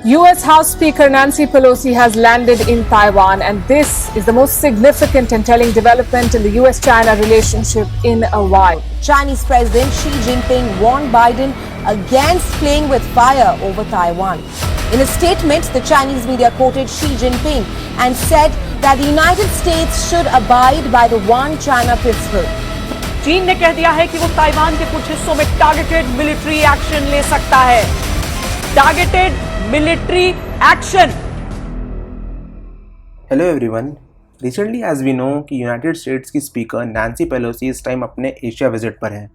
US House Speaker Nancy Pelosi has landed in Taiwan, and this is the most significant and telling development in the US-China relationship in a while. Chinese President Xi Jinping warned Biden against playing with fire over Taiwan. In a statement, the Chinese media quoted Xi Jinping and said that the United States should abide by the One China principle. चीन ने कह दिया है कि वो Taiwan के कुछ हिस्सों में टारगेटेड मिलिट्री एक्शन ले सकता है। Targeted military action. Hello everyone. Recently as we know कि यूनाइटेड स्टेट्स की स्पीकर नैन्सी पेलोसी इस टाइम अपने एशिया विजिट पर हैं।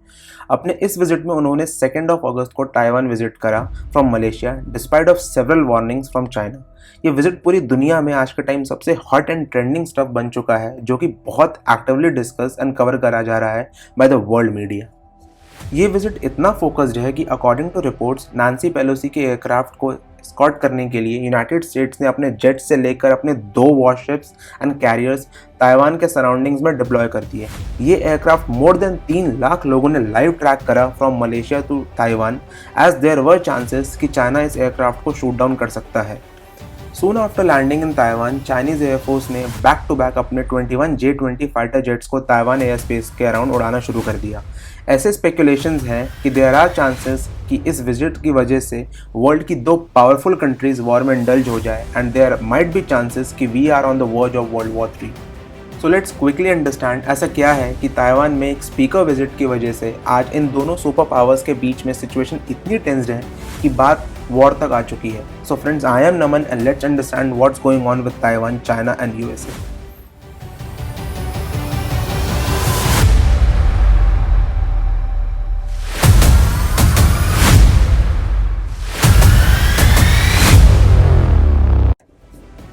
अपने इस विजिट में उन्होंने 2 अगस्त को ताइवान विजिट करा from Malaysia despite of several warnings from China. ये विजिट पूरी दुनिया में आज के टाइम सबसे हॉट एंड ट्रेंडिंग स्टफ बन चुका है, जो कि बहुत एक्टिवली डिस्कस एंड कवर करा जा रहा है बाय द वर्ल्ड मीडिया। ये विजिट इतना फोकस्ड है कि according to reports Nancy Pelosi के एयरक्राफ्ट को स्कॉट करने के लिए यूनाइटेड स्टेट्स ने अपने जेट से लेकर अपने 2 वॉरशिप्स एंड कैरियर्स ताइवान के सराउंडिंग्स में डिप्लॉय कर दिए। ये एयरक्राफ्ट मोर देन 3 लाख लोगों ने लाइव ट्रैक करा from Malaysia to Taiwan, as there were chances कि चाइना इस एयरक्राफ्ट को शूट डाउन कर सकता है। Soon after landing in Taiwan, Chinese Air Force ने बैक टू बैक अपने 21 J-20 फाइटर जेट्स को ताइवान एयर स्पेस के अराउंड उड़ाना शुरू कर दिया। ऐसे स्पेकुलेशंस हैं कि देयर आर चांसेस कि इस विजिट की वजह से वर्ल्ड की 2 पावरफुल कंट्रीज वॉर में इंडल्ज हो जाए, and there might be chances कि we are on the verge of world war 3। So let's quickly understand ऐसा क्या है कि ताइवान में एक स्पीकर विजिट की वजह से आज इन दोनों सुपर पावर्स के बीच में सिचुएशन इतनी टेंस्ड है कि बात वॉर तक आ चुकी है। So friends, I am Naman and let's understand what's going on with Taiwan, China and USA.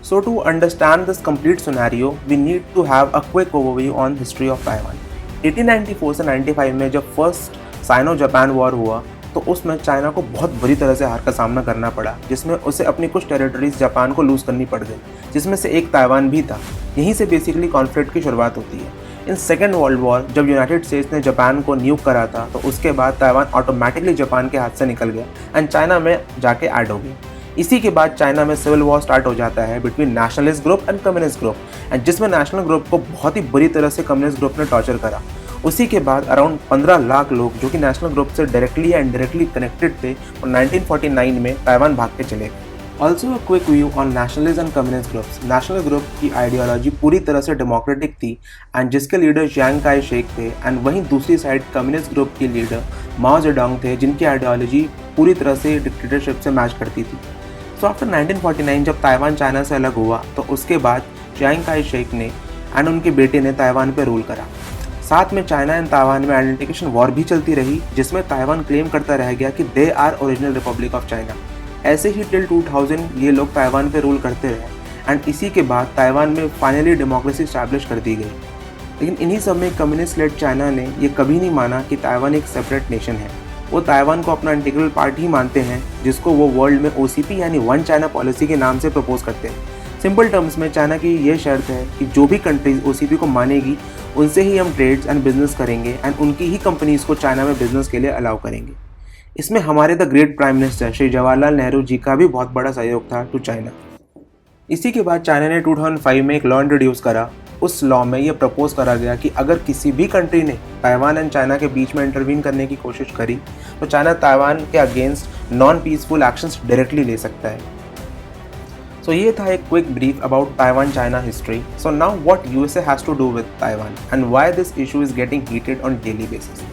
So to understand this complete scenario, we need to have a quick overview on history of Taiwan. 1894 से 95 में जब first cyano-Japan war हुआ तो उसमें China को बहुत बुरी तरह से हार का सामना करना पड़ा, जिसमें उसे अपनी कुछ टेरिटरीज जापान को लूज़ करनी पड़ गई, जिसमें से एक ताइवान भी था। यहीं से बेसिकली कॉन्फ्लिक्ट की शुरुआत होती है। इन सेकेंड वर्ल्ड वॉर जब यूनाइटेड स्टेट्स ने जापान को न्यूक करा था, तो उसके बाद ताइवान ऑटोमेटिकली जापान के हाथ से निकल गया एंड चाइना में जाके ऐड हो गया। इसी के बाद चाइना में सिविल वॉर स्टार्ट हो जाता है between nationalist group and communist group, and जिसमें नेशनल ग्रुप को बहुत ही बुरी तरह से कम्युनिस्ट ग्रुप ने टॉर्चर करा। उसी के बाद अराउंड 15 लाख लोग जो कि नेशनल ग्रुप से डायरेक्टली या इनडायरेक्टली कनेक्टेड थे, और 1949 में ताइवान भाग के चले गए। Also a quick view on nationalist and communist groups. National group की आइडियोलॉजी पूरी तरह से डेमोक्रेटिक थी एंड जिसके लीडर चियांग काई शेक थे, एंड वहीं दूसरी साइड कम्युनिस्ट ग्रुप के लीडर माओ जेडोंग थे, जिनकी आइडियोलॉजी पूरी तरह से डिक्टेटरशिप से मैच करती थी। सो आफ्टर 1949 जब ताइवान चाइना से अलग हुआ, तो उसके बाद चियांग काई शेक ने एंड उनके बेटे ने ताइवान पे रूल करा। साथ में चाइना एंड ताइवान में आइडेंटिफिकेशन वॉर भी चलती रही, जिसमें ताइवान क्लेम करता रह गया कि they are original Republic of China. ऐसे ही टिल 2000 ये लोग ताइवान पे रूल करते रहे, एंड इसी के बाद ताइवान में फाइनली डेमोक्रेसी स्टैब्लिश कर दी गई। लेकिन इन्हीं सब में कम्युनिस्ट लेड चाइना ने ये कभी नहीं माना कि ताइवान एक सेपरेट नेशन है। वो ताइवान को अपना इंटीग्रल पार्ट ही मानते हैं, जिसको वो वर्ल्ड में OCP यानी वन चाइना पॉलिसी के नाम से प्रपोज करते हैं। सिंपल टर्म्स में चाइना की ये शर्त है कि जो भी कंट्रीज OCP को मानेगी, उनसे ही हम ट्रेड्स एंड बिजनेस करेंगे, एंड उनकी ही कंपनीज को चाइना में बिजनेस के लिए अलाउ करेंगे। इसमें हमारे the great prime minister Shri Jawaharlal Nehru ji का भी बहुत बड़ा सहयोग था टू चाइना। इसी के बाद चाइना ने 2005 में एक लॉ इंट्रोड्यूस करा। उस लॉ में ये प्रपोज करा गया कि अगर किसी भी कंट्री ने ताइवान एंड चाइना के बीच में इंटरवीन करने की कोशिश करी, तो चाइना ताइवान के against non peaceful actions directly ले सकता है। सो ये था एक quick brief about Taiwan China history. So now what USA has to do with Taiwan and why this issue is getting heated on daily basis.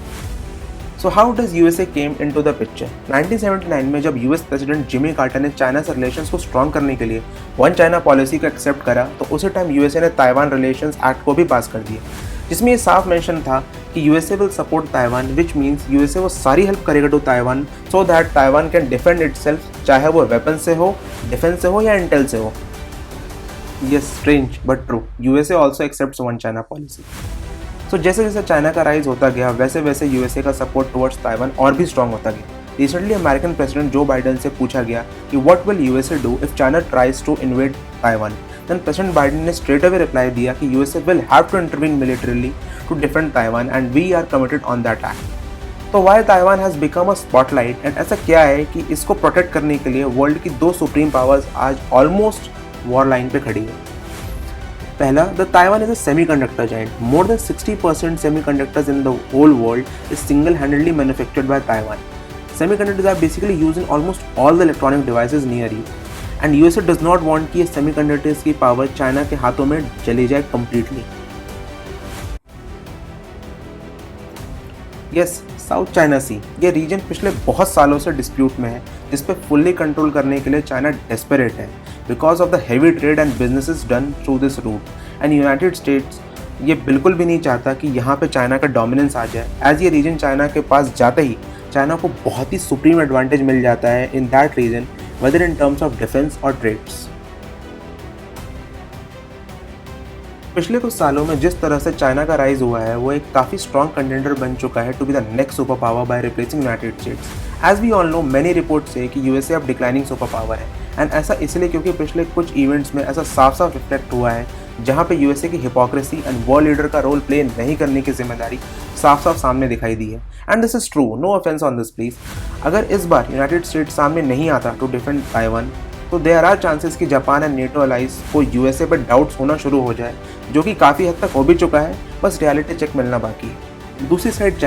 So how does USA came into the picture. 1979 में जब US president Jimmy Carter ने China से relations को strong करने के लिए one China policy को accept करा, तो उसी टाइम यूएसए ने ताइवान रिलेशंस एक्ट को भी पास कर दिया, जिसमें ये साफ मेंशन था कि USA will support Taiwan, which means USA वो सारी हेल्प करेगा to Taiwan so that Taiwan can defend itself, चाहे वो वेपन से हो, डिफेंस से हो या इंटेल से हो। Yes, strange but true, USA also accepts one China policy. So जैसे जैसे चाइना का राइज होता गया, वैसे वैसे यूएसए का सपोर्ट टुवर्ड्स ताइवान और भी स्ट्रॉन्ग होता गया। Recently American president Joe Biden से पूछा गया कि what will USA do if China tries to invade Taiwan, then president Biden ने स्ट्रेट अवे रिप्लाई दिया कि USA will have to intervene militarily to defend Taiwan and we are committed on that act. तो why Taiwan has become a spotlight, and ऐसा क्या है कि इसको protect करने के लिए वर्ल्ड की दो सुप्रीम पावर्स आज ऑलमोस्ट वॉर लाइन पे खड़ी है। पहला, the Taiwan is a semiconductor giant. More than 60% semiconductors in the whole world is single-handedly manufactured by Taiwan. Semiconductors are basically used in almost all the electronic devices near you. And USA does not want कि ये semiconductors की power China के हाथों में चली जाए completely. Yes, south China सी, ये reason पिछले बहुत सालों से डिस्प्यूट में है, जिस पे फुल्ली कंट्रोल करने के लिए चाइना डेस्परेट है because of the heavy trade and businesses done through this route, and United States ये बिल्कुल भी नहीं चाहता कि यहाँ पे चाइना का डोमिनेंस आ जाए, एज ये रीजन चाइना के पास जाते ही चाइना को बहुत ही सुप्रीम एडवांटेज मिल जाता है in that region, whether in terms of defence और ट्रेड्स। पिछले कुछ सालों में जिस तरह से चाइना का राइज हुआ है वो एक काफ़ी स्ट्रॉन्ग कंटेंडर बन चुका है to be the next super power by replacing United States. As we all know, many report से कि यूएसए अब डिक्लाइनिंग सुपर पावर है, एंड ऐसा इसलिए क्योंकि पिछले कुछ इवेंट्स में ऐसा साफ साफ रिफ्लेक्ट हुआ है जहाँ पे यूएसए की हिपोक्रेसी एंड वॉर लीडर का रोल प्ले नहीं करने की जिम्मेदारी साफ साफ सामने दिखाई दी है। And this is true, no offence on this please. अगर इस बार यूनाइटेड स्टेट्स सामने नहीं आता टू डिफेंड ताइवान, तो देयर आर चांसेस कि जापान एंड नेटो अलाइज को यूएसए पर डाउट्स होना शुरू हो जाए, जो कि काफ़ी हद तक हो भी चुका है, बस रियलिटी चेक मिलना बाकी है। दूसरी साइड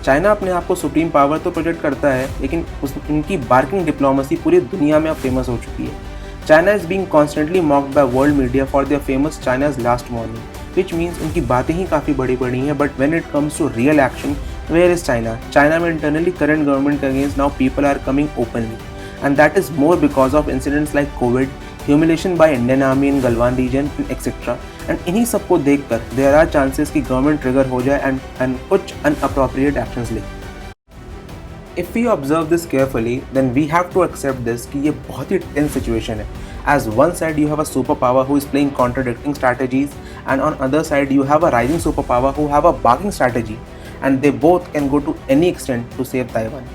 चाइना अपने आप को सुप्रीम पावर तो प्रोजेक्ट करता है, लेकिन उनकी बार्किंग डिप्लोमेसी पूरी दुनिया में अब फेमस हो चुकी है। China is being constantly mocked by world media for their famous China's last warning, which means उनकी बातें ही काफ़ी बड़ी बड़ी हैं, but when it comes to real action, where is China में इंटरनली करंट गवर्नमेंट के against now people are coming openly, and that is more because of incidents like COVID, humiliation by Indian Army in Galwan region, etc. And इन्हीं सबको देखकर there are chances कि government trigger हो जाए and कुछ unappropriate actions ले। If we observe this carefully, then we have to accept this कि ये बहुत ही tense situation है। As one side you have a superpower who is playing contradicting strategies, and on other side you have a rising superpower who have a bargaining strategy, and they both can go to any extent to save Taiwan.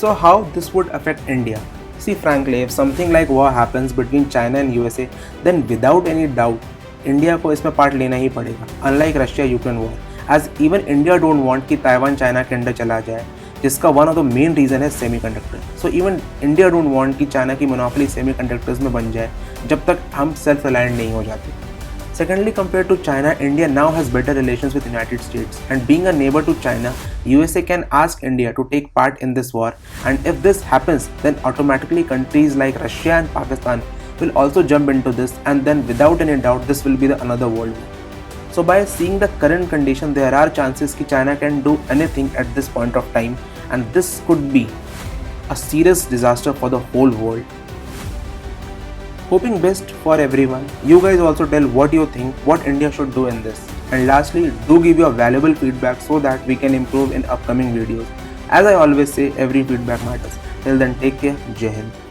So how this would affect India? See, frankly, if something like war happens between China and USA, then without any doubt, India को इसमें part लेना ही पड़ेगा, unlike Russia-Ukraine war, as even India don't want कि Taiwan China के अंदर चला जाए, जिसका one of the main reason है semiconductor. So even India don't want कि चाइना की मोनोपोली semiconductors में बन जाए, जब तक हम self reliant नहीं हो जाते। Secondly, compared to China, India now has better relations with United States, and being a neighbor to China, USA can ask India to take part in this war, and if this happens, then automatically countries like Russia and Pakistan will also jump into this, and then without any doubt this will be another world war. So by seeing the current condition, there are chances that China can do anything at this point of time, and this could be a serious disaster for the whole world. Hoping best for everyone. You guys also tell what you think, what India should do in this. And lastly, do give your valuable feedback so that we can improve in upcoming videos. As I always say, every feedback matters. Till then, take care. Jai Hind.